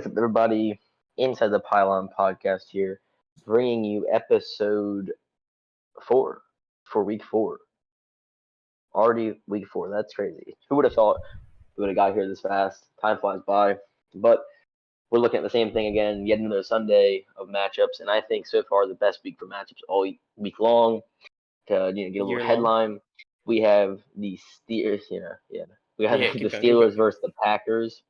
What's up, everybody? Inside the Pylon podcast here, bringing you episode 4 for week 4. Already week 4. That's crazy. Who would have thought we would have got here this fast? Time flies by. But we're looking at the same thing again, yet another Sunday of matchups, and I think so far the best week for matchups all week long. To get a little headline, we have the Steelers. We have the Steelers versus the Packers.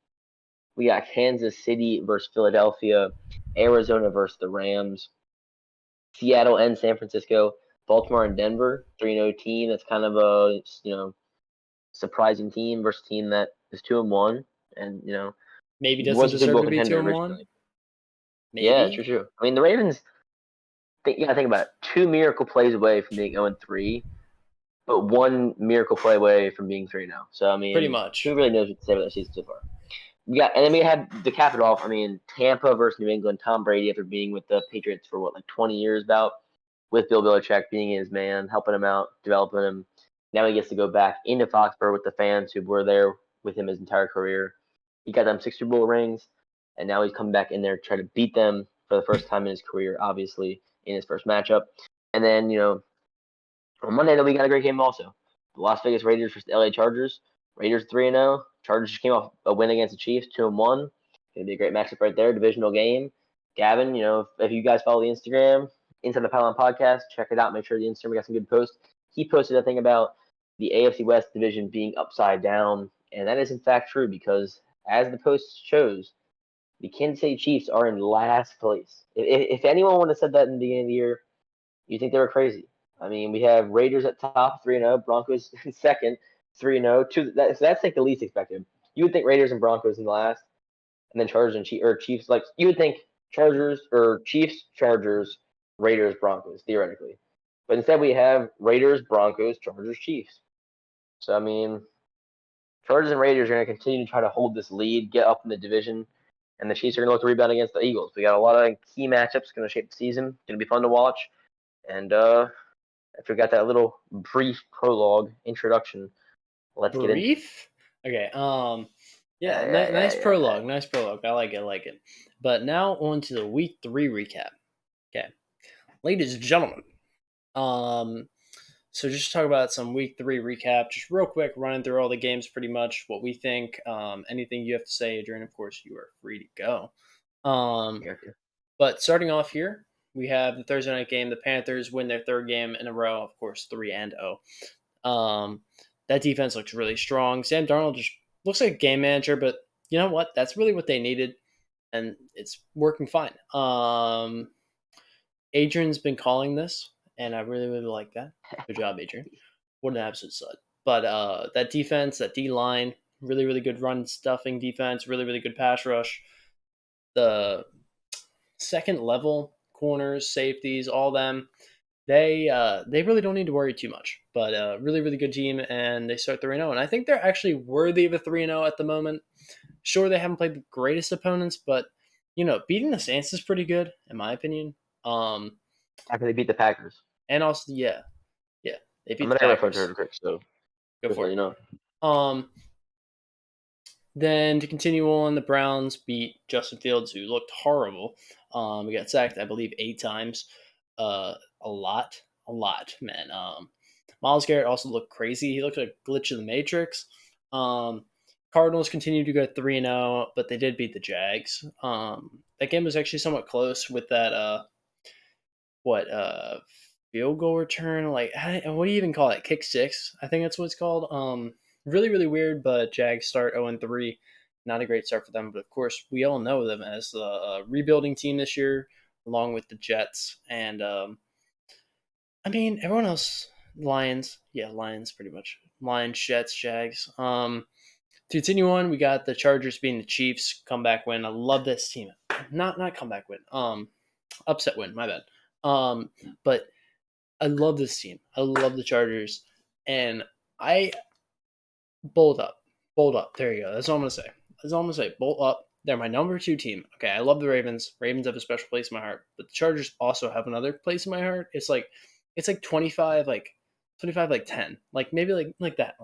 We got Kansas City versus Philadelphia, Arizona versus the Rams, Seattle and San Francisco, Baltimore and Denver, 3-0 team. That's kind of a surprising team versus team that is 2-1, and maybe doesn't deserve to be 2-1. Yeah, true. I mean, the Ravens. You gotta think about it. 2 miracle plays away from being 0-3, but 1 miracle play away from being 3-0. So I mean, pretty much. Who really knows what to say about that season so far? Yeah, and then we had to cap it off. I mean, Tampa versus New England. Tom Brady, after being with the Patriots for 20 years, with Bill Belichick being his man, helping him out, developing him. Now he gets to go back into Foxborough with the fans who were there with him his entire career. He got them 6 Super Bowl rings, and now he's come back in there to try to beat them for the first time in his career, obviously, in his first matchup. And then, on Monday night, we got a great game also. The Las Vegas Raiders versus the LA Chargers. Raiders 3-0. Chargers came off a win against the Chiefs, 2-1. Gonna be a great matchup right there. Divisional game. Gavin, if you guys follow the Instagram, Inside the Pylon Podcast, check it out. Make sure the Instagram got some good posts. He posted a thing about the AFC West division being upside down, and that is in fact true because, as the post shows, the Kansas City Chiefs are in last place. If anyone would have said that in the beginning of the year, you think they were crazy. I mean, we have Raiders at top, 3-0, Broncos in second, 3-0. That's like the least expected. You would think Raiders and Broncos in the last, and then Chargers and Chiefs. Like, you would think Chargers or Chiefs, Chargers, Raiders, Broncos, theoretically. But instead we have Raiders, Broncos, Chargers, Chiefs. So, I mean, Chargers and Raiders are going to continue to try to hold this lead, get up in the division, and the Chiefs are going to look to rebound against the Eagles. We got a lot of key matchups going to shape the season. Going to be fun to watch. And after we got that little brief prologue introduction, let's get into it. Okay. Nice prologue. Nice prologue. I like it. But now on to the week 3 recap. Okay, ladies and gentlemen. So just talk about some week 3 recap, just real quick, running through all the games, pretty much what we think. Anything you have to say, Adrian, of course, you are free to go. But starting off here, we have the Thursday night game. The Panthers win their 3rd game in a row, of course, 3-0. That defense looks really strong. Sam Darnold just looks like a game manager, but you know what? That's really what they needed, and it's working fine. Adrian's been calling this, and I really, really like that. Good job, Adrian. What an absolute stud. But that defense, that D-line, really, really good run stuffing defense, really, really good pass rush. The second level corners, safeties, all them, they really don't need to worry too much. But really, really good team, and they start 3-0. And I think they're actually worthy of a 3-0 at the moment. Sure, they haven't played the greatest opponents, but, beating the Saints is pretty good, in my opinion. After they beat the Packers. And also, they beat the Packers. So go for it. Then to continue on, the Browns beat Justin Fields, who looked horrible. He got sacked, I believe, 8 times. A lot, man. Myles Garrett also looked crazy. He looked like a glitch in the Matrix. Cardinals continued to go 3-0, but they did beat the Jags. That game was actually somewhat close with that field goal return, what do you even call it? Kick 6, I think that's what it's called. Really, really weird, but Jags start 0-3. Not a great start for them, but of course, we all know them as a rebuilding team this year, along with the Jets. And, everyone else, Lions, pretty much. Lions, Jets, Jags. To continue on, we got the Chargers beating the Chiefs, comeback win. I love this team. Not comeback win. Upset win, my bad. But I love this team. I love the Chargers. And I bold up. There you go. That's all I'm gonna say. Bolt up. They're my number 2 team. Okay, I love the Ravens. Ravens have a special place in my heart. But the Chargers also have another place in my heart. It's like 25, 10. Maybe like that.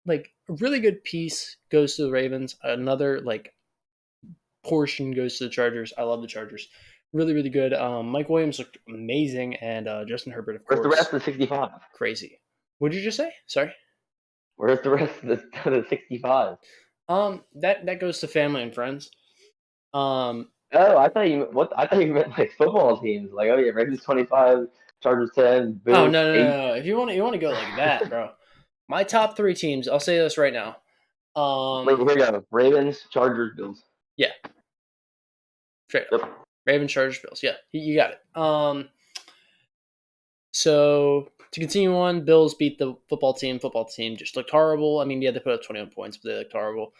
A really good piece goes to the Ravens. Another portion goes to the Chargers. I love the Chargers. Really, really good. Mike Williams looked amazing, and Justin Herbert, of Where's the rest course, of the 65? crazy. What did you just say? Sorry. Where's the rest of the 65? That goes to family and friends. Um, Oh, I thought you what? I thought you meant like football teams. Like, oh yeah, Ravens 25, Chargers 10, oh Bills no, no, 8. no, no. If you want to go like that, bro. My top three teams. I'll say this right now. Wait, here we go. Ravens, Chargers, Bills. Yeah, straight up. Yep. Ravens, Chargers, Bills. Yeah, you got it. So to continue on, Bills beat the football team. Football team just looked horrible. I mean, yeah, they put up 21 points, but they looked horrible.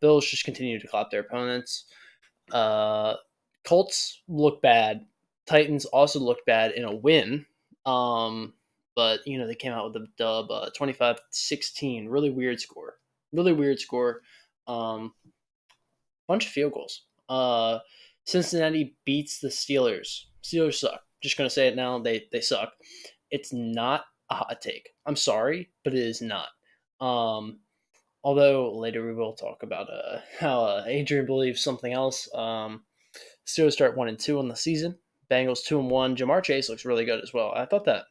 Bills just continued to clap their opponents. Uh, Colts look bad. Titans also looked bad in a win. But they came out with a dub, 25-16. Really weird score. Really weird score. Bunch of field goals. Cincinnati beats the Steelers. Steelers suck. Just gonna say it now. They suck. It's not a hot take. I'm sorry, but it is not. Although later we will talk about how Adrian believes something else. Steelers start 1-2 on the season. Bengals 2-1. Jamar Chase looks really good as well. I thought that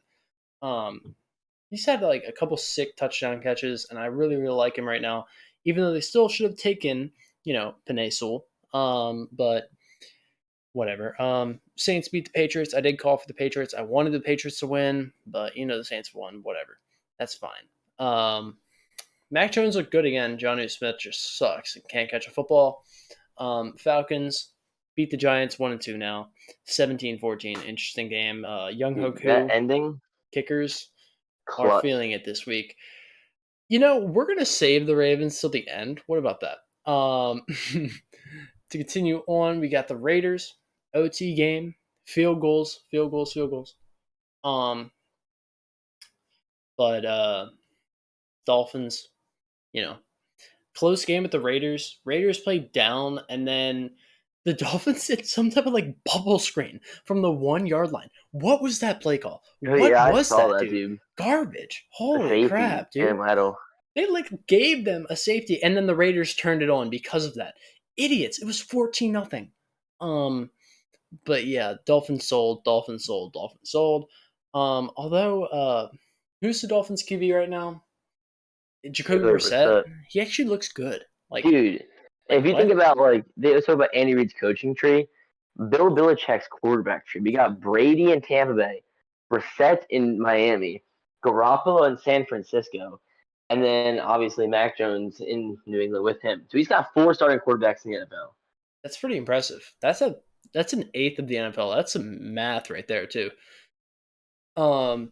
he's had like a couple sick touchdown catches, and I really really like him right now. Even though they still should have taken Penei Sewell, but whatever. Saints beat the Patriots. I did call for the Patriots. I wanted the Patriots to win, but the Saints won. Whatever, that's fine. Mac Jones looked good again. Jonnu Smith just sucks and can't catch a football. Falcons beat the Giants 1-2 now. 17-14. Interesting game. Young Dude, that Hoku ending, kickers are clutch. feeling it this week. We're gonna save the Ravens till the end. What about that? To continue on, we got the Raiders OT game, field goals, field goals, field goals. But Dolphins, you know, close game with the Raiders. Raiders played down, and then the Dolphins did some type of like bubble screen from the 1 yard line. What was that play call? Oh What yeah, I was saw that, that, dude? dude. Garbage. The Holy safety, crap, dude. Aaron Waddle. They like gave them a safety, and then the Raiders turned it on because of that. Idiots. It was 14-0. But yeah, Dolphins sold, Dolphins sold, Dolphins sold. Although who's the Dolphins QB right now? Jacoby Brissett. Brissett. He actually looks good. Dude, if you think What? about like they talk about Andy Reid's coaching tree, Bill Belichick's quarterback tree. We got Brady in Tampa Bay, Brissett in Miami, Garoppolo in San Francisco, and then obviously Mac Jones in New England with him. So he's got 4 starting quarterbacks in the NFL. That's pretty impressive. That's an eighth of the NFL. That's some math right there too. Um,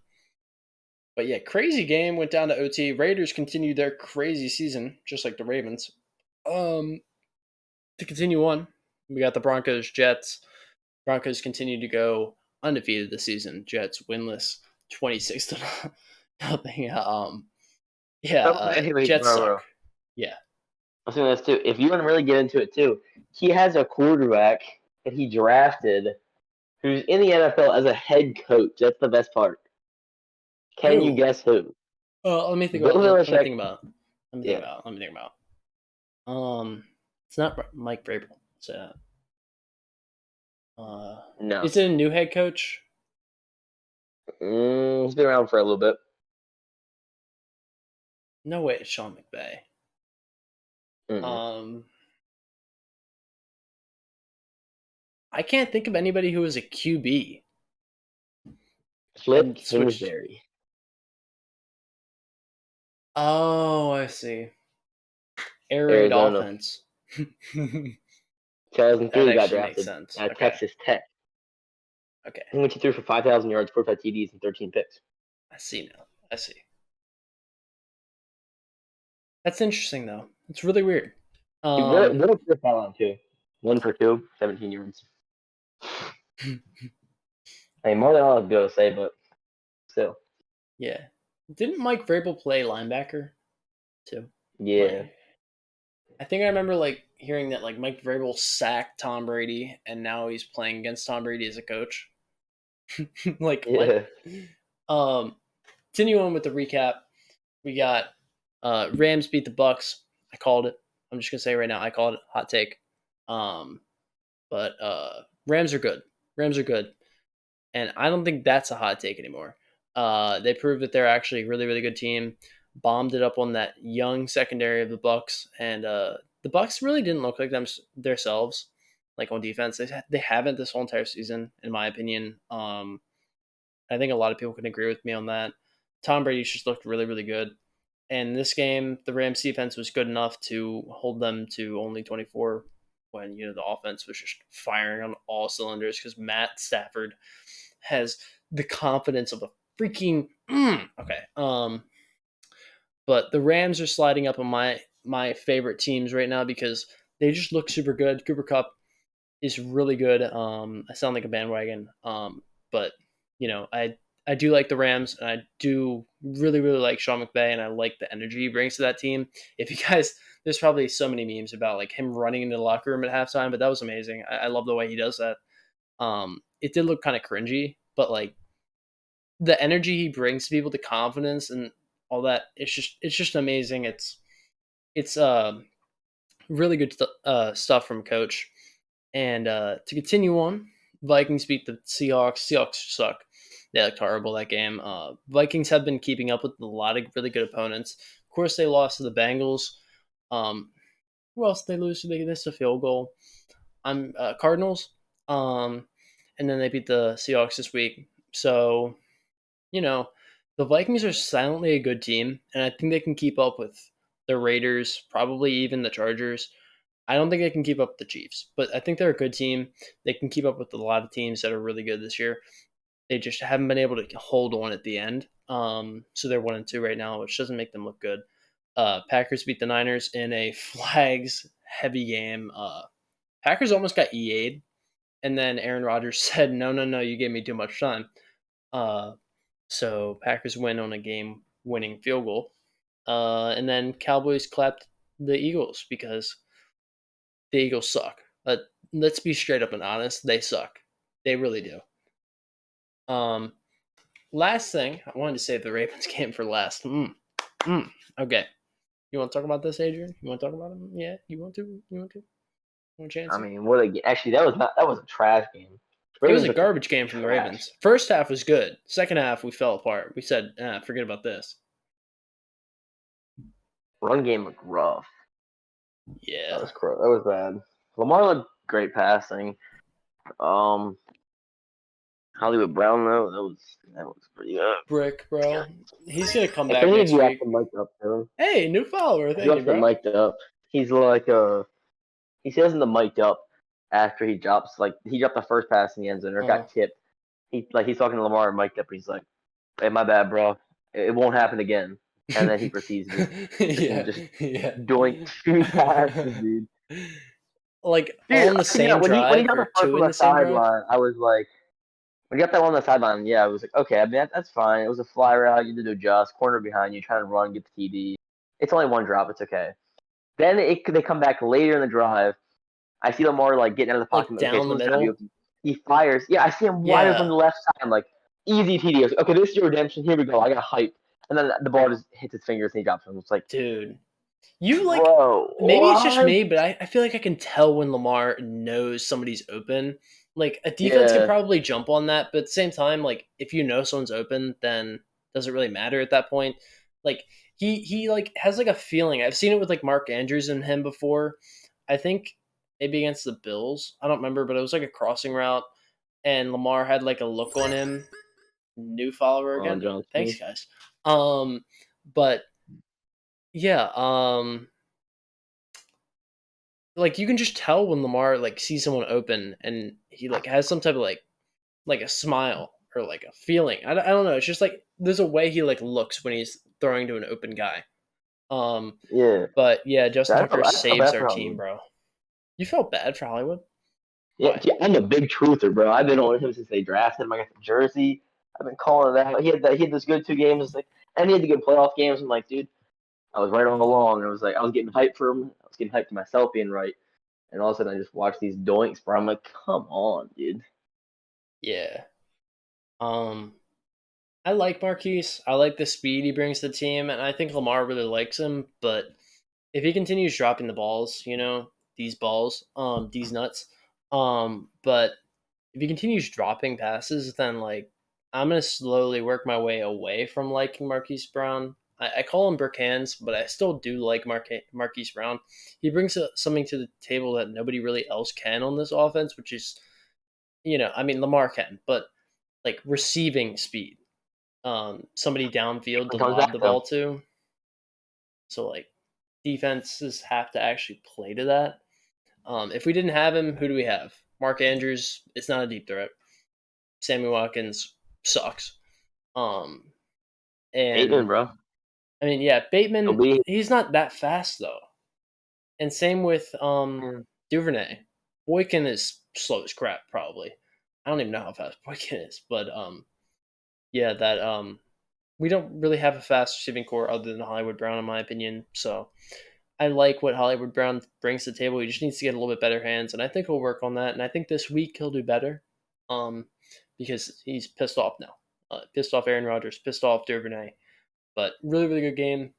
but yeah, crazy game went down to OT. Raiders continued their crazy season, just like the Ravens. Um, to continue on, we got the Broncos, Jets. Broncos continue to go undefeated this season. Jets winless, 26 to nothing. Yeah, Oh, wait, Jets bro. suck. Yeah. I was saying this too. If you want to really get into it too, he has a quarterback that he drafted who's in the NFL as a head coach. That's the best part. Can you Who? guess who? Let me think Bill about. Let me Belichick. think about. Let me think Yeah. about. Let me think about. It's not Mike Vrabel. It's No. is it a new head coach? He's been around for a little bit. No way, it's Sean McVay. Mm-mm. Um, I can't think of anybody who was a QB Cliff and switched. Kingsbury. Oh, I see. Air raid Arizona. offense. That 2003 he got actually makes drafted sense. at Okay. Texas Tech. Okay. He went threw for 5,000 yards, 45 TDs, and 13 picks. I see now. I see. That's interesting though. It's really weird. What a Chris Allen too. 1 for 2, 17 yards. I mean, more than I'll be able to say, but still. Yeah. Didn't Mike Vrabel play linebacker too? Yeah. Like, I think I remember like hearing that like Mike Vrabel sacked Tom Brady and now he's playing against Tom Brady as a coach. Like what? Yeah. Continue on with the recap. We got Rams beat the Bucks. I called it. I'm just gonna say right now, I called it. Hot take. Um, but Rams are good. Rams are good, and I don't think that's a hot take anymore. They proved that they're actually a really, really good team. Bombed it up on that young secondary of the Bucks, and the Bucks really didn't look like themselves, like on defense. They haven't this whole entire season, in my opinion. I think a lot of people can agree with me on that. Tom Brady just looked really, really good. And this game, the Rams defense was good enough to hold them to only 24 when, the offense was just firing on all cylinders because Matt Stafford has the confidence of a freaking okay. But the Rams are sliding up on my favorite teams right now because they just look super good. Cooper Cup is really good. I sound like a bandwagon, but I do like the Rams, and I do really really like Sean McVay, and I like the energy he brings to that team. If you guys, there's probably so many memes about like him running into the locker room at halftime, but that was amazing. I love the way he does that. It did look kind of cringy, but like the energy he brings to people, the confidence and all that, it's just amazing. It's really good stuff from coach. And to continue on, Vikings beat the Seahawks. Seahawks suck. They looked horrible that game. Vikings have been keeping up with a lot of really good opponents. Of course, they lost to the Bengals. Who else did they lose to? They missed a field goal. I'm Cardinals. And then they beat the Seahawks this week. So you know, the Vikings are silently a good team, and I think they can keep up with the Raiders, probably even the Chargers. I don't think they can keep up with the Chiefs, but I think they're a good team. They can keep up with a lot of teams that are really good this year. They just haven't been able to hold on at the end. So they're 1-2 right now, which doesn't make them look good. Packers beat the Niners in a flags heavy game. Packers almost got EA'd, and then Aaron Rodgers said, "No, no, no, you gave me too much time." Uh, so Packers win on a game-winning field goal, and then Cowboys clapped the Eagles because the Eagles suck. Let's be straight up and honest, they suck. They really do. Um, Last thing I wanted to save the Ravens game for last. Okay, you want to talk about this, Adrian? You want to talk about it? Yeah, you want to? You want to? Want a chance? I mean, what a actually that was a trash game. It was Ravens a looked garbage game from the trash. Ravens. First half was good. Second half we fell apart. We said, forget about this. Run game looked rough. Yeah. That was bad. Lamar looked great passing. Um, Hollywood Brown though, that was pretty good. Brick, bro. He's gonna come If back anything, next you have week. to mic up too. Hey, new follower. You Thank you, have to bro. mic up. He's like he says in the mic'd up after he dropped the first pass in the end zone or Uh, got tipped. He's talking to Lamar and mic'd up. He's like, "Hey, my bad, bro. It won't happen again." And then he proceeds to freaking yeah, just yeah. doink two passes, dude. Like all Dude, on the yeah, same when he drive got or the first two on in the the same drive. sideline, I was like, when he got that one on the sideline, yeah, I was like, okay, I mean that's fine. It was a fly route, you did to adjust, corner behind you, trying to run, get the TD. It's only one drop, it's okay. Then they come back later in the drive. I see Lamar like getting out of the pocket. Like I'm like, okay, down the someone's gotta be middle. open. He fires. Yeah, I see him wide open on Yeah, the left side. I'm like, easy TD. I was like, okay, this is your redemption. Here we go. I got hype. And then the ball just hits his fingers and he drops him. It's like, dude. You like bro, maybe it's just what? me, but I feel like I can tell when Lamar knows somebody's open. Like a defense can Yeah, probably jump on that, but at the same time, like if you know someone's open, then does it really matter at that point? Like he like has like a feeling. I've seen it with like Mark Andrews and him before. I think maybe against the Bills. I don't remember, but it was like a crossing route, and Lamar had like a look on him. New follower on again. John Thanks, Smith. guys. But yeah, like you can just tell when Lamar like sees someone open and he like has some type of like a smile or like a feeling. I don't know. It's just like there's a way he like looks when he's throwing to an open guy. Um, Yeah, but yeah, Justin Tucker I felt saves bad our for team, Hollywood. bro. You felt bad for Hollywood? Yeah, Why? I'm a big truther, bro. I've been on him since they drafted him. I got the jersey. I've been calling it out. He had those good 2 games. It's like, and he had the good playoff games. I'm like, dude, I was right all along. It was like I was getting hyped for him. I was getting hyped to myself being right. And all of a sudden, I just watch these doinks, bro. I'm like, come on, dude. Yeah. Um, I like Marquise. I like the speed he brings to the team, and I think Lamar really likes him. But if he continues dropping the balls, these balls, these nuts. But if he continues dropping passes, then like I'm gonna slowly work my way away from liking Marquise Brown. I call him Burkhands, but I still do like Marquise Brown. He brings something to the table that nobody really else can on this offense, which is, I mean, Lamar can, but like receiving speed. Somebody downfield to It comes lob back the though. ball to. So like defenses have to actually play to that. If we didn't have him, who do we have? Mark Andrews. It's not a deep threat. Sammy Watkins sucks. Um, Bateman, and bro. I mean, yeah, He'll Bateman. be. He's not that fast though. And same with Yeah. Duvernay. Boykin is slow as crap. Probably. I don't even know how fast Boykin is, but yeah, that we don't really have a fast receiving core other than Hollywood Brown, in my opinion. So I like what Hollywood Brown brings to the table. He just needs to get a little bit better hands, and I think he'll work on that. And I think this week he'll do better, because he's pissed off now. Pissed off Aaron Rodgers, pissed off Duvernay. But really, really good game.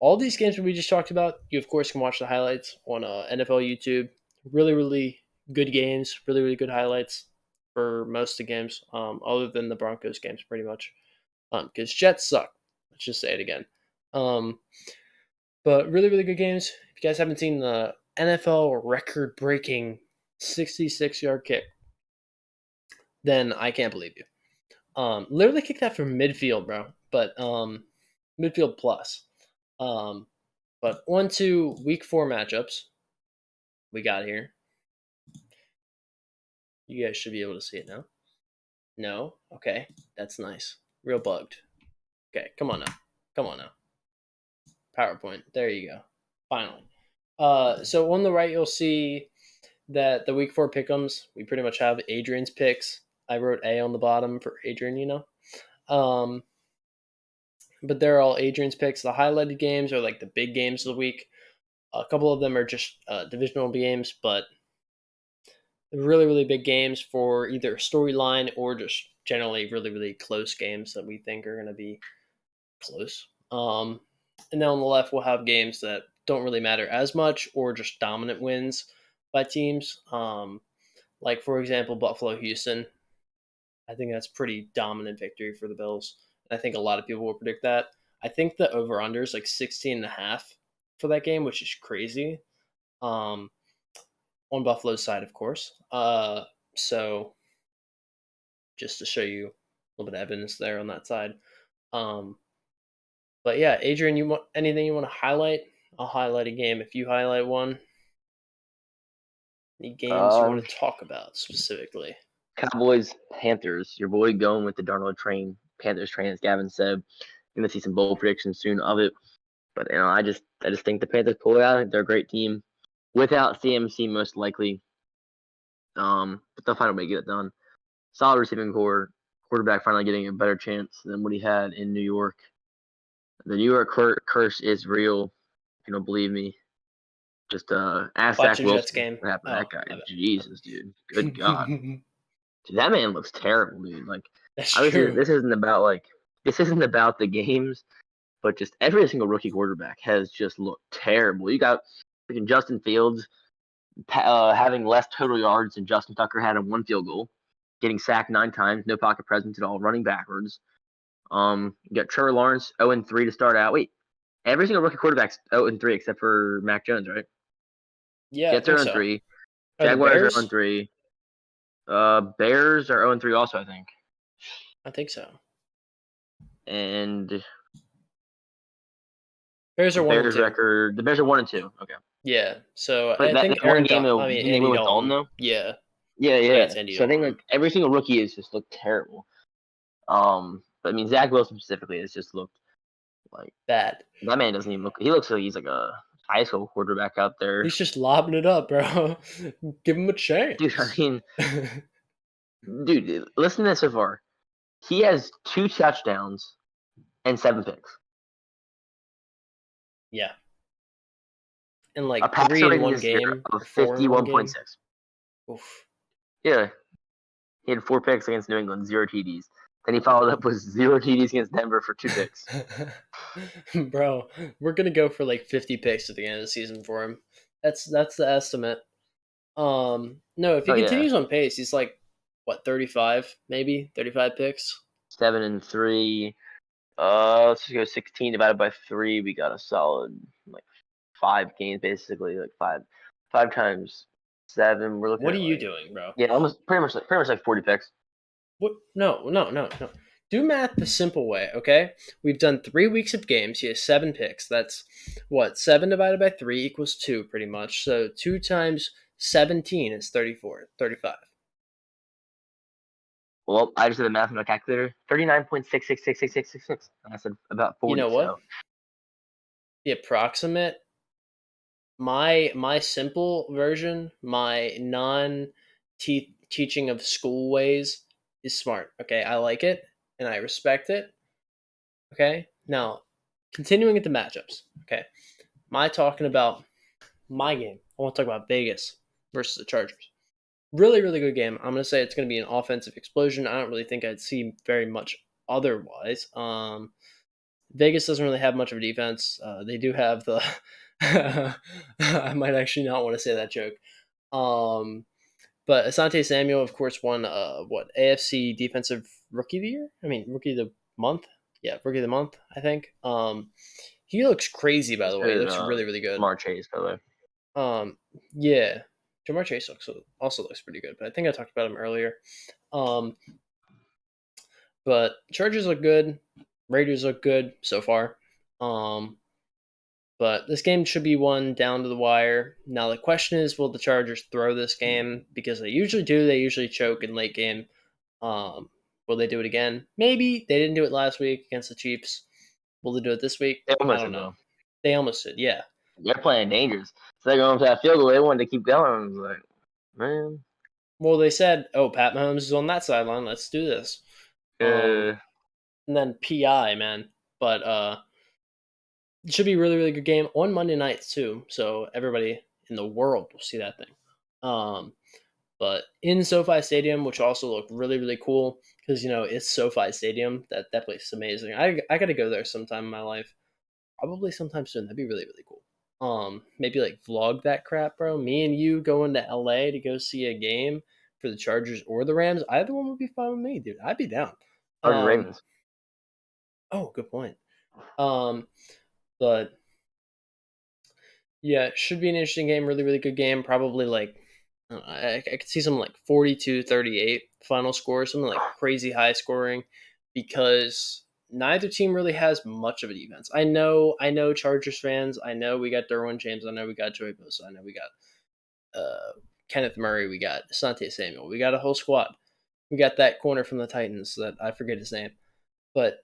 All these games that we just talked about, you of course can watch the highlights on NFL YouTube. Really, really good games. Really, really good highlights for most of the games, other than the Broncos games, pretty much. Because Jets suck. Let's just say it again. Um, but really, really good games. If you guys haven't seen the NFL record breaking 66-yard kick, then I can't believe you. Literally kicked that from midfield, bro. But midfield plus. Um, but on to week 4 matchups we got here. You guys should be able to see it now. No? Okay. That's nice. Real bugged. Okay, come on now. Come on now. PowerPoint. There you go. Finally. So on the right, you'll see that the week 4 pick'ems, we pretty much have Adrian's picks. I wrote A on the bottom for Adrian. Um, but they're all Adrian's picks. The highlighted games are like the big games of the week. A couple of them are just divisional games, but really, really big games for either storyline or just generally really, really close games that we think are going to be close. And then on the left, we'll have games that don't really matter as much or just dominant wins by teams. Like, for example, Buffalo Houston. I think that's pretty dominant victory for the Bills. And I think a lot of people will predict that. I think the over under is like 16.5 for that game, which is crazy. Um, on Buffalo's side, of course. So just to show you a little bit of evidence there on that side. Um, but yeah, Adrian, you want anything you want to highlight? I'll highlight a game if you highlight one. Any games you Um, want to talk about specifically? Cowboys, Panthers. Your boy going with the Darnold train. Panthers train, as Gavin said. Gonna see some bold predictions soon of it. But I just think the Panthers pull it out. They're a great team. Without CMC, most likely. But they'll find a way to get it done. Solid receiving core. Quarterback finally getting a better chance than what he had in New York. The New York curse is real. If you don't believe me, just ask Watch Zach the Jets Wilson game. what happened to Oh, that guy. my Jesus, dude. Good God. bad. Dude, that man looks terrible, dude. Like, That's obviously, true. this isn't about the games, but just every single rookie quarterback has just looked terrible. You got freaking Justin Fields having less total yards than Justin Tucker had in one field goal, getting sacked 9 times, no pocket presence at all, running backwards. You got Trevor Lawrence 0-3 to start out. Wait, every single rookie quarterback's 0-3 except for Mac Jones, right? Yeah, I Jets are think so. 0-3. Are the Jaguars are Bears? 0-3. Bears are 0-3 also, I think. I think so. And Bears are one and two. The Bears are 1-2. Okay. Yeah. So But I think that one Aaron. game, I mean didn't they Andy win with Dalton Dalton. though? Yeah. Yeah, Yeah, yeah. it's Andy So I think Dalton. like every single rookie has just looked terrible. But I mean Zach Wilson specifically has just looked like Bad. that man doesn't even look. He looks like he's like a high school quarterback out there, He's just lobbing it up, bro. Give him a dude. I chance. mean, dude, listen to this so far. He has 2 touchdowns and 7 picks. Yeah. And A like passer 3 in rating one this year game of or 4 in one game. 51.6. Oof. Yeah, he had 4 picks against New England, 0 TDs. Then he followed up with 0 TDs against Denver for 2 picks. Bro, we're gonna go for like 50 picks at the end of the season for him. That's the estimate. No, if he Oh yeah, continues on pace, he's like what 35, maybe 35 picks. 7-3. Let's just go 16 divided by 3. We got a solid like 5 games basically, like five times 7. We're looking What are at you like doing, bro? yeah, almost pretty much like 40 picks. What? No, no, no, no. Do math the simple way, okay? We've done 3 weeks of games. He has 7 picks. That's what 7 divided by 3 equals 2, pretty much. So 2 times 17 is 34, 35. Well, I just did the math on my calculator. 39.666666. And I said about You 40. know what? So The approximate my simple version, my non teaching of school ways is smart. Okay, I like it and I respect it. Okay, now continuing with the matchups. Okay, my talking about my game. I want to talk about Vegas versus the Chargers. Really, really good game. I'm gonna say it's gonna be an offensive explosion. I don't really think I'd see very much otherwise. Vegas doesn't really have much of a defense. They do have the. I might actually not want to say that joke. Um, but Asante Samuel, of course, won what AFC Defensive Rookie of the Year. I mean, Rookie of the Month. Yeah, Rookie of the Month. I think. He looks crazy. By it's the way, he good. looks really, really good. Jamar Chase, by the way. Yeah, Jamar Chase also looks pretty good. But I think I talked about him earlier. Um, but Chargers look good. Raiders look good so far. Um, But this game should be won down to the wire. Now the question is, will the Chargers throw this game? Because they usually do. They usually choke in late game. Um, will they do it again? Maybe they didn't do it last week against the Chiefs. Will they do it this week? They I almost don't did know. though. They almost did. Yeah. They're playing dangerous. So they're going for that field goal. They wanted to keep going. I was like, man. Well, they said, "Oh, Pat Mahomes is on that sideline. Let's do this." Uh, And then PI, man. But it should be a really, really good game on Monday nights too. So everybody in the world will see that thing. Um, But in SoFi Stadium, which also looked really, really cool because it's SoFi Stadium. That place is amazing. I got to go there sometime in my life. Probably sometime soon. That'd be really, really cool. Maybe like vlog that crap, bro. Me and you going to LA to go see a game for the Chargers or the Rams. Either one would be fine with me, dude. I'd be down. Chargers Um, Ravens. oh, good point. Um, but yeah, it should be an interesting game. Really, really good game. Probably like I could see something like 42-38 final score, something like crazy high scoring, because neither team really has much of a defense. I know Chargers fans. I know we got Derwin James. I know we got Joey Bosa. I know we got Kenneth Murray. We got Asante Samuel. We got a whole squad. We got that corner from the Titans that I forget his name, but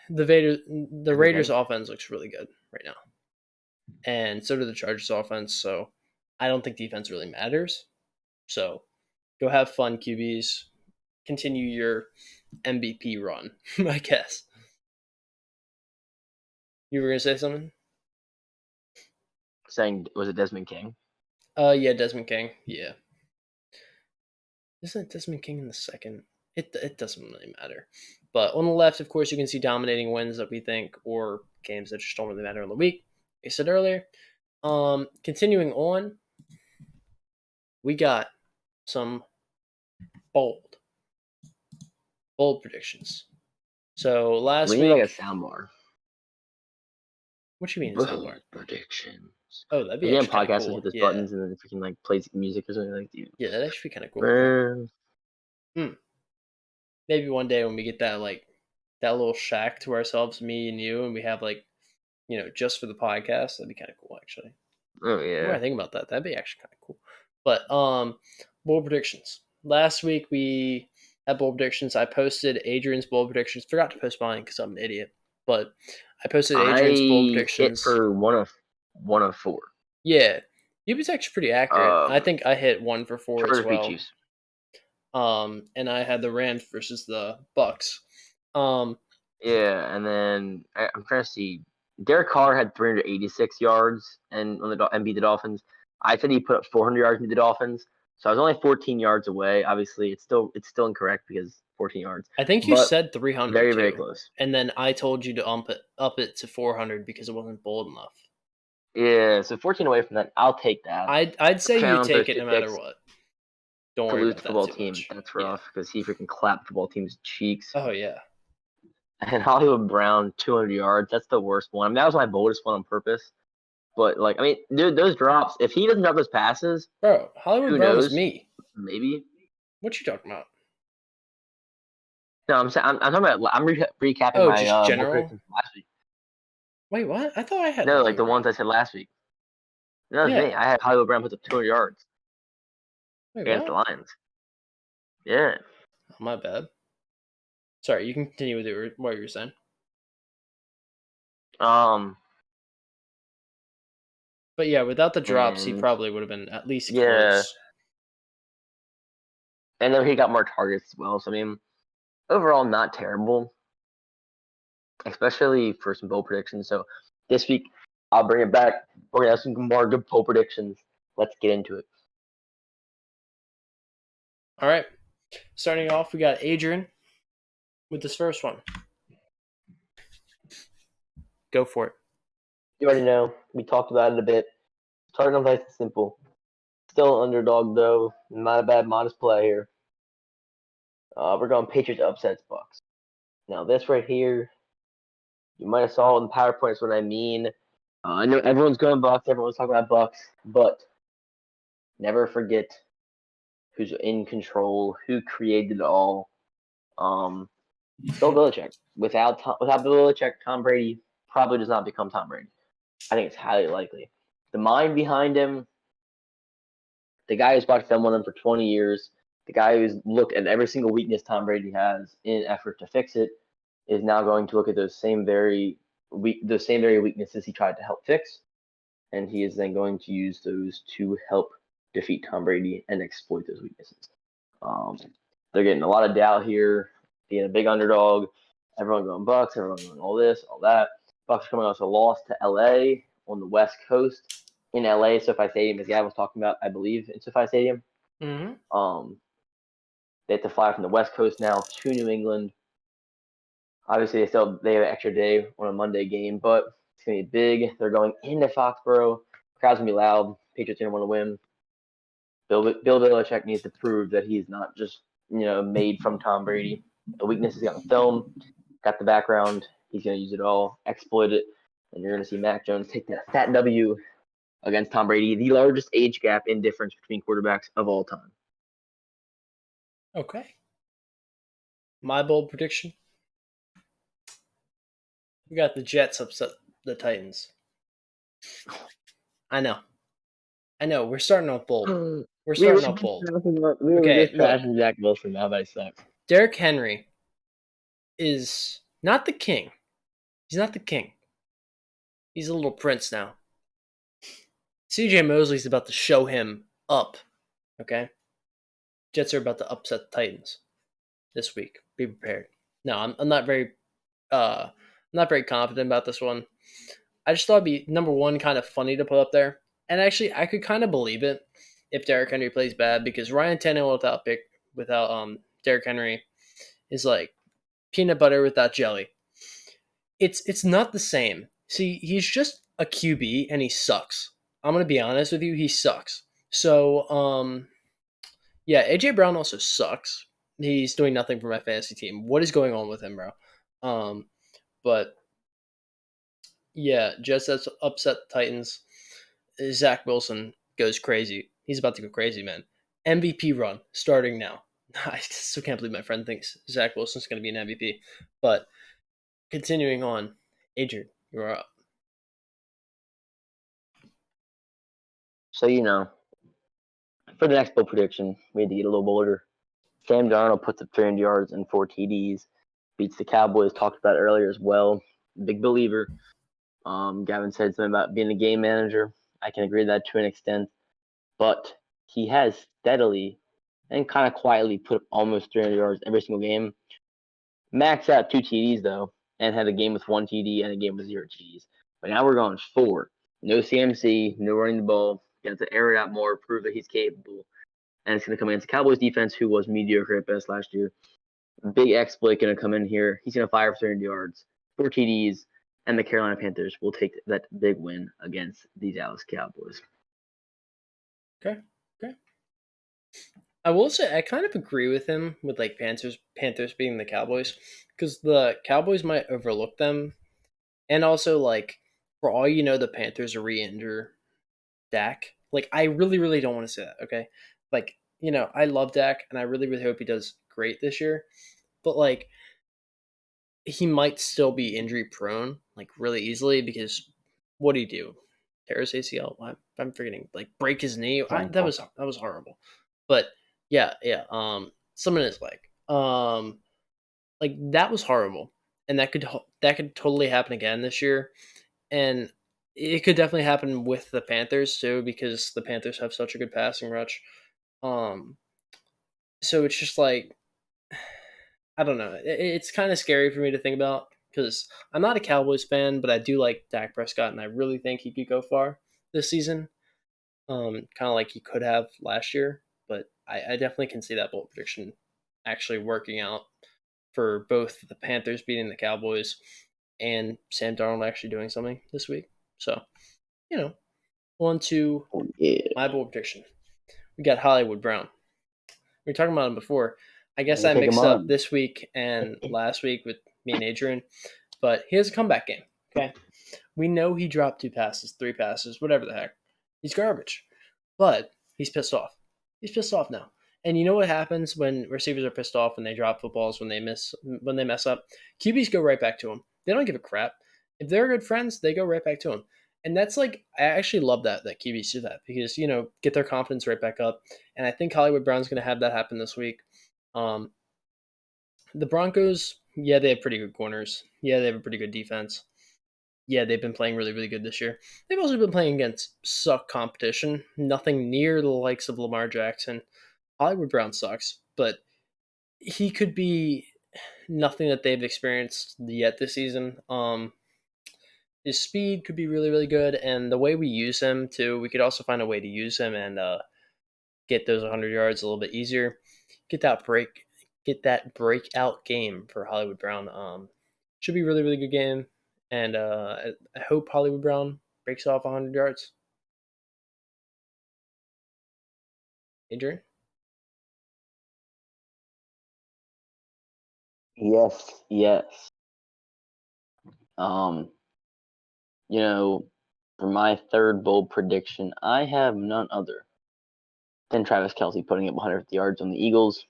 the Desmond Raiders King. offense looks really good right now, and so do the Chargers offense. So I don't think defense really matters. So go have fun, QBs. Continue your MVP run, I guess. You were gonna say something? Saying, was it Desmond King? Yeah, Desmond King. Yeah, isn't Desmond King in the second? It doesn't really matter. But on the left, of course, you can see dominating wins that we think, or games that just don't really matter in the week. I said earlier. Continuing on, we got some bold, bold predictions. So We last need like a week, soundbar. what you mean a soundbar? Bold predictions. Oh, that'd be Like, you know, actually kind of podcasts with cool. this Yeah, buttons and then freaking like plays music or something like, dude. yeah, that'd actually be kind of cool, bro. Man, Hmm. Maybe one day when we get that little shack to ourselves, me and you, and we have just for the podcast, that'd be kind of cool actually. oh The more yeah. I think about that, that'd be actually kind of cool. But bold predictions. Last week we had bold predictions. I posted Adrian's bold predictions. Forgot to post mine because I'm an idiot. But I posted Adrian's bold I hit predictions. for one of four. Yeah, he was actually pretty accurate. I Um, think I hit 1 for 4 as Chargers beat well. Chiefs. And I had the Rams versus the Bucks. Um, Yeah, and then I'm trying to see. Derek Carr had 386 yards and and beat the Dolphins. I said he put up 400 yards and beat the Dolphins, so I was only 14 yards away. Obviously, it's still incorrect because 14 yards, I think you but said 300 very very too, close. and then I told you to up it to 400 because it wasn't bold enough. Yeah, so 14 away from that, I'll take that. I'd say you Allen throws take it two no matter picks what. Don't to worry lose about the that football too team. much. That's Yeah. rough because he freaking clapped football team's cheeks. Oh yeah. And Hollywood Brown, 200 yards. That's the worst one. I mean, that was my boldest one on purpose. But like, I mean, dude, those drops. If he doesn't drop those passes, Bro, Hollywood who Brown was knows? me. Maybe. What you talking about? No, I'm saying I'm talking about. I'm recapping Oh, my just bold general? predictions from last week. Wait, what? I thought I had No, like Hollywood the ones Brown. I said last week. No, it's me. Yeah. I had Hollywood Brown puts up 200 yards Wait, against the what? Lions. Yeah. Oh, my bad. Sorry, you can continue with what you were saying. Um. But yeah, without the drops, he And probably would have been at least yeah, close. and then he got more targets as well. So I mean, overall, not terrible, especially for some bold predictions. So this week, I'll bring it back. We're gonna have some more good bold predictions. Let's get into it. All right. Starting off, we got Adrian with this first one. Go for it. You already know. We talked about it a bit. Starting nice and simple. Still an underdog though. Not a bad modest play here. We're going Patriots upsets Bucks. Now this right here, you might have saw it in the PowerPoint. Is what I mean. I know everyone's going Bucks. Everyone's talking about Bucks, but never forget who's in control, who created it all. Bill Belichick. Without Bill Belichick, Tom Brady probably does not become Tom Brady. I think it's highly likely. The mind behind him, the guy who's watched film with him for 20 years, the guy who's looked at every single weakness Tom Brady has in an effort to fix it, is now going to look at those same very weaknesses he tried to help fix, and he is then going to use those to help defeat Tom Brady and exploit those weaknesses. Um, they're getting a lot of doubt here, being a big underdog. Everyone going Bucks, everyone going all this, all that. Bucks coming off a loss to LA on the West Coast in LA, SoFi Stadium, as Gavin was talking about, I believe, in SoFi Stadium. Mm-hmm. They have to fly from the West Coast now to New England. Obviously, they have an extra day on a Monday game, but it's gonna be big. They're going into Foxborough. Crowd's gonna be loud. Patriots gonna want to win. Bill Belichick needs to prove that he's not just made from Tom Brady. The weakness is on film. Got the background. He's gonna use it all, exploit it, and you're gonna see Mac Jones take that fat W against Tom Brady, the largest age gap in difference between quarterbacks of all time. Okay. My bold prediction. We got the Jets upset the Titans. I know. I know. We're starting off bold. We're We were starting off bold. just Okay, look. trashing Zach Wilson. Now that sucks. Derrick Henry is not the king. He's not the king. He's a little prince now. CJ Mosley's about to show him up. Okay? Jets are about to upset the Titans this week. Be prepared. No, I'm not very I'm not very confident about this one. I just thought it'd be number one kind of funny to put up there. And actually I could kind of believe it if Derrick Henry plays bad because Ryan Tannehill without Derrick Henry is like peanut butter without jelly. It's not the same. See, he's just a QB and he sucks. I'm gonna be honest with you, he sucks. So, yeah, AJ Brown also sucks. He's doing nothing for my fantasy team. What is going on with him, bro? But yeah, just as upset the Titans. Zach Wilson goes crazy. He's about to go crazy, man. MVP run starting now. I still can't believe my friend thinks Zach Wilson's going to be an MVP. But continuing on, Adrian, you're up. So for the next bold prediction, we had to get a little bolder. Sam Darnold puts up 300 yards and 4 TDs, beats the Cowboys. Talked about earlier as well. Big believer. Gavin said something about being a game manager. I can agree with that to an extent, but he has steadily and kind of quietly put up almost 300 yards every single game. Maxed out 2 TDs though, and had a game with 1 TD and a game with 0 TDs. But now we're going 4. No CMC, no running the ball. Got to air it out more, prove that he's capable. And it's going to come against the Cowboys defense, who was mediocre at best last year. Big exploit going to come in here. He's going to fire for 300 yards, 4 TDs, and the Carolina Panthers will take that big win against the Dallas Cowboys. Okay. Okay. I will say I kind of agree with him with like Panthers being the Cowboys because the Cowboys might overlook them, and also like for all you know, the Panthers are re-injure Dak. Like I really don't want to say that. Okay, like I love Dak and I really hope he does great this year, but like he might still be injury prone like really easily because what do you do? Tear his ACL? I'm forgetting. Like break his knee. Ankle. That was horrible. But yeah. Some in his leg. Like that was horrible, and that could totally happen again this year, and it could definitely happen with the Panthers too because the Panthers have such a good passing rush. Um, so it's just like I don't know. It's kind of scary for me to think about because I'm not a Cowboys fan, but I do like Dak Prescott, and I really think he could go far this season. Kind of like he could have last year, but I definitely can see that bold prediction actually working out for both the Panthers beating the Cowboys and Sam Darnold actually doing something this week. So, you know, on to Oh, yeah. my bold prediction. We got Hollywood Brown. We were talking about him before. I Let guess me I take him mixed up on. this week and last week with me and Adrian, but he has a comeback game. Okay. We know he dropped 2 passes, 3 passes, whatever the heck. He's garbage. But he's pissed off. He's pissed off now. And you know what happens when receivers are pissed off when they drop footballs when they mess up? QBs go right back to him. They don't give a crap. If they're good friends, they go right back to him. And that's like I actually love that QBs do that because get their confidence right back up. And I think Hollywood Brown's going to have that happen this week. Um, the Broncos, yeah, they have pretty good corners. Yeah, they have a pretty good defense. Yeah, they've been playing really good this year. They've also been playing against suck competition. Nothing near the likes of Lamar Jackson. Hollywood Brown sucks, but he could be nothing that they've experienced yet this season. His speed could be really good, and the way we use him too, we could also find a way to use him and get those 100 yards a little bit easier. Get that breakout game for Hollywood Brown. Should be really good game, and I hope Hollywood Brown breaks off 100 yards. Adrian. Yes, yes. Um, you know, for my third bold prediction, I have none other than Travis Kelsey putting up 150 yards on the Eagles.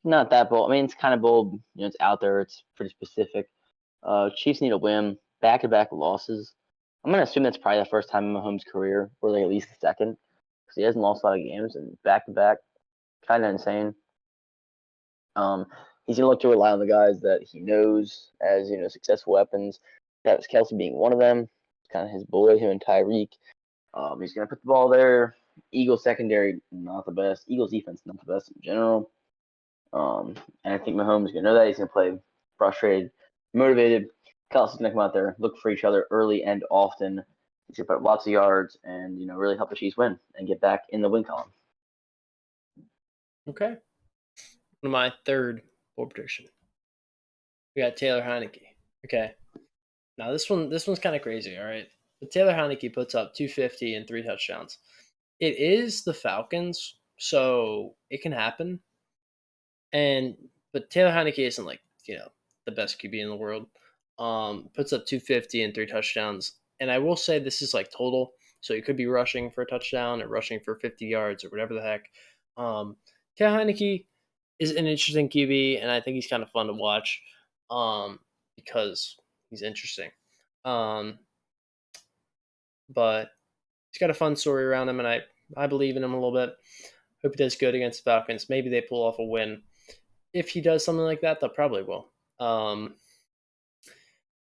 Not that bold. I mean, it's kind of bold. It's out there. It's pretty specific. Chiefs need a win. Back-to-back losses. I'm gonna assume that's probably the first time in Mahomes' career, or like at least the second, because he hasn't lost a lot of games and back-to-back, kind of insane. Um, he's gonna look to rely on the guys that he knows as successful weapons. Travis Kelsey being one of them. It's kind of his boy, him and Tyreek. He's gonna put the ball there. Eagles secondary not the best. Eagles defense not the best in general. And I think Mahomes is gonna know that he's gonna play frustrated, motivated. Kelsey's gonna come out there, look for each other early and often. He's gonna put up lots of yards and really help the Chiefs win and get back in the win column. Okay. One of my third bold prediction. We got Taylor Heineke. Okay. Now this one's kind of crazy. All right. But Taylor Heineke puts up 250 and 3 touchdowns. It is the Falcons, so it can happen. But Taylor Heineke isn't like the best QB in the world. Puts up 250 and 3 touchdowns, and I will say this is like total, so he could be rushing for a touchdown or rushing for 50 yards or whatever the heck. Taylor Heineke is an interesting QB, and I think he's kind of fun to watch, because he's interesting. Um, but he's got a fun story around him, and I believe in him a little bit. Hope he does good against the Falcons. Maybe they pull off a win. If he does something like that, they'll probably will.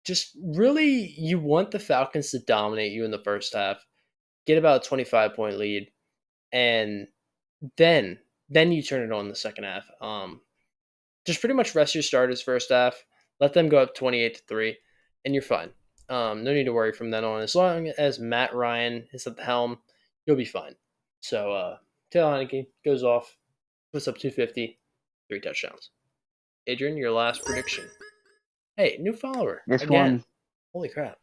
Just really, you want the Falcons to dominate you in the first half, get about a 25-point lead, and then you turn it on in the second half. Just pretty much rest your starters first half, let them go up 28-3, and you're fine. No need to worry from then on. As long as Matt Ryan is at the helm, you'll be fine. So Taylor Heineke goes off, puts up 250, 3 touchdowns. Adrian, your last prediction. Hey, new follower This again. one, Holy crap.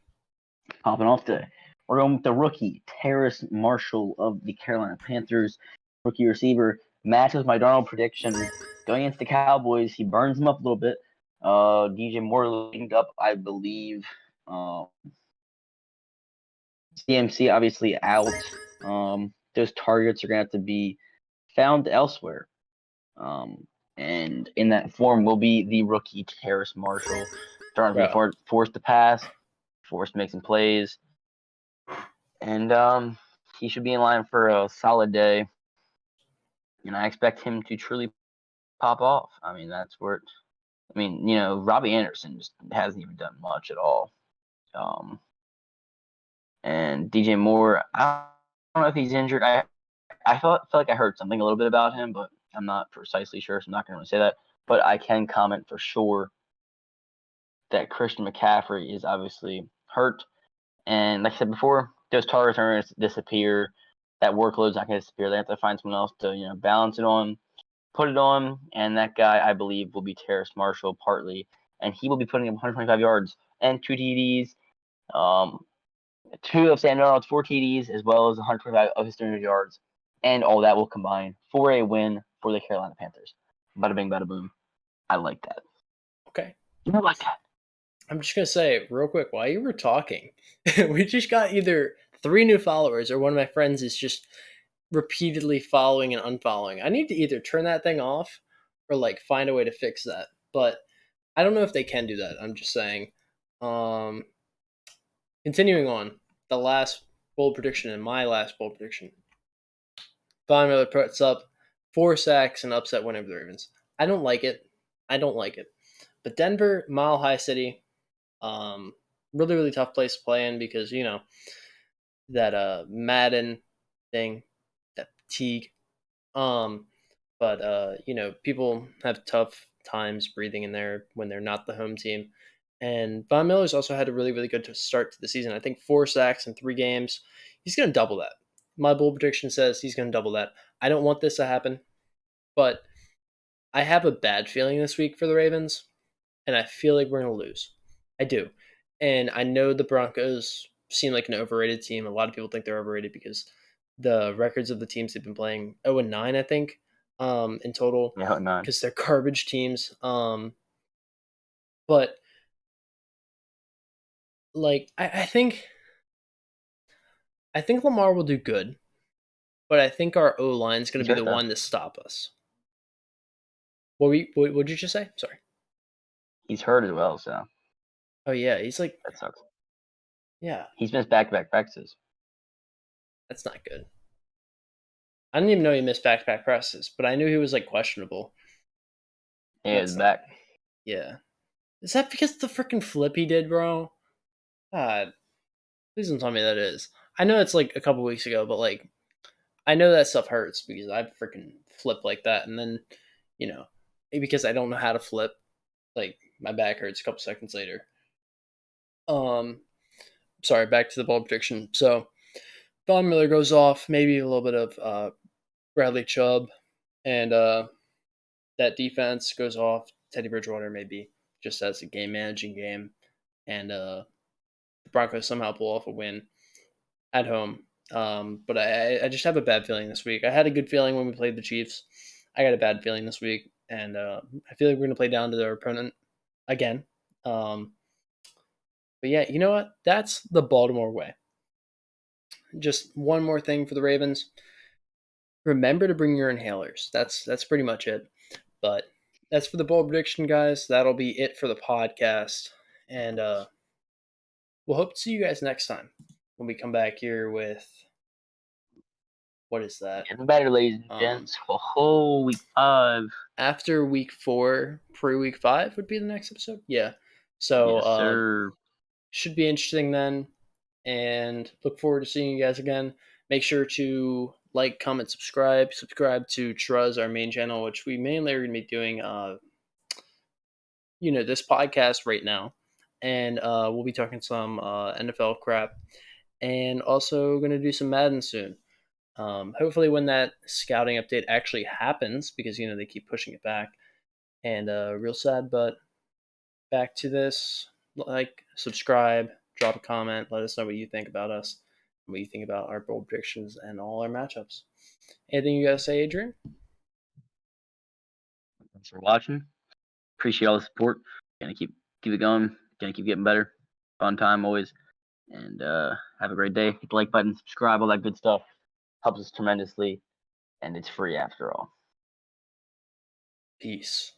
Popping off today. We're going with the rookie, Terrace Marshall of the Carolina Panthers. Rookie receiver matches my Darnold prediction. Going against the Cowboys, he burns them up a little bit. DJ Moore linked up, I believe. CMC obviously out. Those targets are going to have to be found elsewhere. And in that form will be the rookie Terrace Marshall. Darnold's being Bro. forced to pass, forced to make some plays. And he should be in line for a solid day. And I expect him to truly pop off. I mean, that's where Robbie Anderson just hasn't even done much at all. And DJ Moore, I don't know if he's injured. I felt like I heard something a little bit about him, but I'm not precisely sure, so I'm not going to really say that. But I can comment for sure that Christian McCaffrey is obviously hurt. And like I said before, those targets are going to disappear. That workload's not going to disappear. They have to find someone else to balance it on, put it on, and that guy I believe will be Terrace Marshall partly, and he will be putting up 125 yards and 2 TDs, 2 of Sam Darnold's 4 TDs, as well as 125 of his 300 yards, and all that will combine for a win for the Carolina Panthers. Bada bing, bada boom. I like that. Okay. I like that. I'm just going to say real quick, while you were talking, we just got either 3 new followers or one of my friends is just repeatedly following and unfollowing. I need to either turn that thing off or find a way to fix that. But I don't know if they can do that. I'm just saying. Continuing on, the last bold prediction and my last bold prediction. Von Miller puts up 4 sacks and upset win over the Ravens. I don't like it. But Denver, Mile High City, really, really tough place to play in because, that Madden thing, that fatigue. But people have tough times breathing in there when they're not the home team. And Von Miller's also had a really, really good start to the season. I think 4 sacks in 3 games. He's going to double that. My bold prediction says he's going to double that. I don't want this to happen, but I have a bad feeling this week for the Ravens, and I feel like we're going to lose. I do. And I know the Broncos seem like an overrated team. A lot of people think they're overrated because the records of the teams they've been playing 0-9, I think, in total, Yeah, 9. because they're garbage teams. But I think Lamar will do good, but I think our O line is going to be the one to stop us. What did you just say? Sorry. He's hurt as well, so. Oh yeah, he's that sucks. Yeah, He's missed back-to-back practices. That's not good. I didn't even know he missed back-to-back practices, but I knew he was questionable. Yeah, he's back. Yeah. Is that because of the freaking flip he did, bro? God, please don't tell me that is. I know it's a couple weeks ago, but I know that stuff hurts because I freaking flip like that, and then because I don't know how to flip, my back hurts a couple seconds later. Sorry, back to the ball prediction. So Von Miller goes off, maybe a little bit of Bradley Chubb, and that defense goes off. Teddy Bridgewater maybe just as a game managing game, and the Broncos somehow pull off a win at home. But I just have a bad feeling this week. I had a good feeling when we played the Chiefs. I got a bad feeling this week, and I feel like we're going to play down to their opponent again. But yeah, you know what? That's the Baltimore way. Just one more thing for the Ravens. Remember to bring your inhalers. That's pretty much it. But that's for the bold prediction, guys. That'll be it for the podcast. And we'll hope to see you guys next time when we come back here with what is that? Getting better, ladies and gents. Week 5. After week 4, pre-week 5 would be the next episode. Yeah. So yes, sir. Should be interesting then. And look forward to seeing you guys again. Make sure to like, comment, subscribe. Subscribe to Truz, our main channel, which we mainly are going to be doing, this podcast right now. And we'll be talking some NFL crap. And also going to do some Madden soon. Hopefully when that scouting update actually happens, because, they keep pushing it back. And real sad, but back to this. Like, subscribe, drop a comment. Let us know what you think about us, what you think about our bold predictions and all our matchups. Anything you got to say, Adrian? Thanks for watching. Appreciate all the support. Gonna keep it going. Gonna keep getting better. Fun time always. And have a great day. Hit the like button, subscribe, all that good stuff. Helps us tremendously. And it's free after all. Peace.